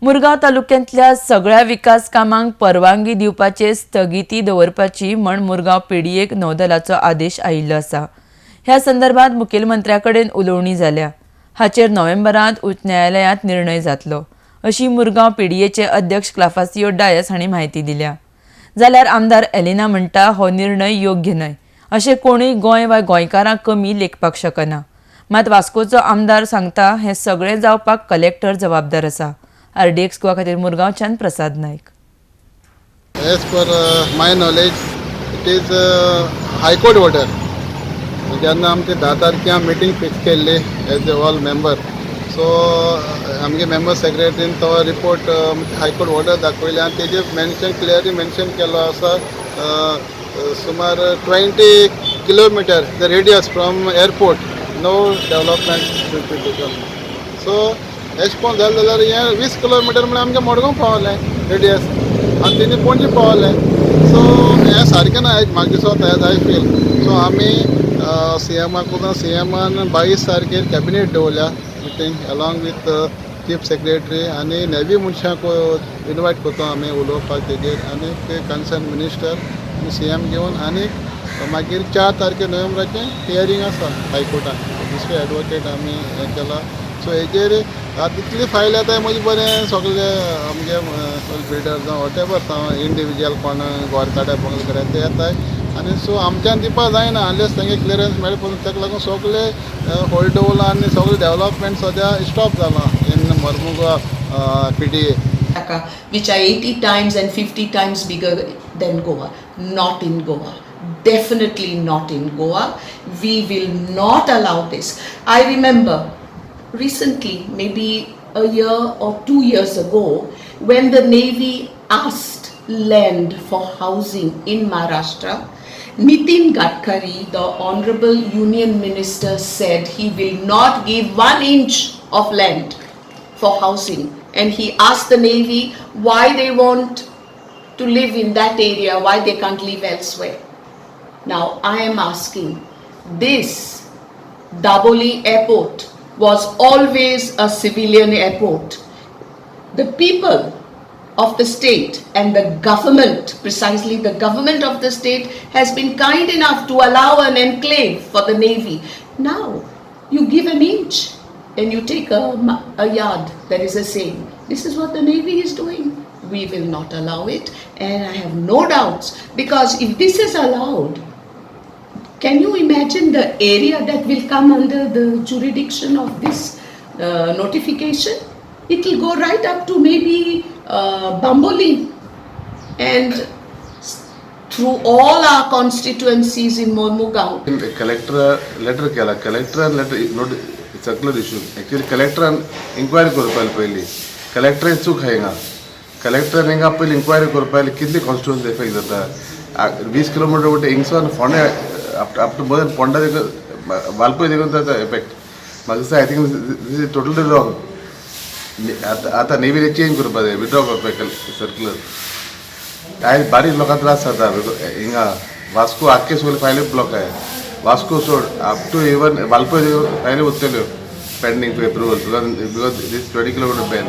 मुरगांव तालुक्यांतल्या सगळ्या विकास कामांक परवानगी दिवपाचे स्थगिती दवरपाची म्हण मुरगांव पीडीएक नौदलाचो आदेश आयिल्लो आसा. ह्या संदर्भात मुखेलमंत्र्या कडेन उलोवणी जाल्या. हाचेर नोव्हेंबरांत उच्च न्यायालयांत निर्णय जातलो, अशी मुरगांव पीडीएचे अध्यक्ष क्लाफासियो डायस हांणी म्हायती दिल्या. जाल्यार आमदार एलिना म्हणटा हो निर्णय योग्य न्हय, अशें कोणूय गोंय वा गोंयकारांक कमी लेखपाक शकना. मात वास्कोचो आमदार सांगता हें सगळें जावपाक कलेक्टर जबाबदार आसा. RDX गोवा खातीर मुरगांवच्यान प्रसाद नायक. As per my knowledge, it is High Court order. जेन्ना आमचे 10 तारखेक मिटींग फिक्स केल्ली एज ऑल मेंबर, सो आमगे मेंबर सेक्रेटरीन तो रिपोर्ट हायकोर्ट ऑर्डर दाखयली आनी तेजेर क्लियरली मेन्शन केलो आसा सुमार 20 kilometre the radius from airport no development. So एश कोन जालें जाल्यार हें 20 किलोमिटर म्हळ्यार आमगे मडगांव पावलें रेडियस आनी तेणी पणजे पावलें. सो हें सारकें ना म्हाका दिसता एज आय फील. सो आमी सीएमान 22 तारखेर कॅबिनेट दवरल्या meeting along with chief secretary आनी नेवी मनशांक इनवायट करता आमी उलोवपाक तेजेर आनी कन्सर्न मिनिस्टर आनी सीएम घेवन आनी मागीर 4 तारखे नोव्हेंबराचें हियरींग आसा हायकोर्टान. दुसरे एडवोकेट आमी हें केला. सो हेजेर तितली फायल येता म्हजें बरें सगळे आमगे बिल्डर जावं वॉट एवर जावं इंडिविज्युअल कोण गोरकाड्या बंगलकाड्या ते येताय आनी सो आमच्यान दिवपा जायना अनलेस तांगे क्लियरन्स मेळ्ळे. पूण ताका लागून सगळे होल्ड दवरला आनी सगळे डेव्हलपमेंट सद्या स्टॉप जाला इन Mormugao PDA. Which are 80 times and 50 times bigger than Goa. Not in Goa. Definitely not in Goa. We will not allow this. I remember recently, maybe a year or 2 years ago, when the Navy asked land for housing in Maharashtra, Nitin Gadkari, the Honorable Union Minister, said he will not give 1 inch of land for housing. And he asked the Navy why they want to live in that area, why they can't live elsewhere. Now I am asking, this Daboli airport was always a civilian airport. The people of the state and the government, precisely the government of the state, has been kind enough to allow an enclave for the Navy. Now you give an inch and you take a yard. That is the same. This is what the Navy is doing. We will not allow it, and I have no doubts, because if this is allowed, can you imagine the area that will come under the jurisdiction of this notification? It will go right up to maybe Bamboli and through all our constituencies in Mormugaon. Collector letter केला. Collector letter not circular issue. Actually collector inquiry करपायला पयली. Collector चूक आहे ना. Collector नेंगा पयली inquiry करपायला कितली constituency effect जाता. 20 kilometre वटे इंगसोन फोंडे up to more than Ponda Valpoi देखून त्याचा effect. म्हाका दिसता I think this is totally wrong. आता नेव्हीने चेंज करपा जाय, विथड्रॉ करपाक सर्क्युलर. आयज बारीक लोकांक त्रास जाता. हिंगा वास्को आख्खे सगळे फायली ब्लॉक आहे. वास्को सोड अप टू इवन वालपय फायली वतल्यो pending to approval because this 20 kilometre ban.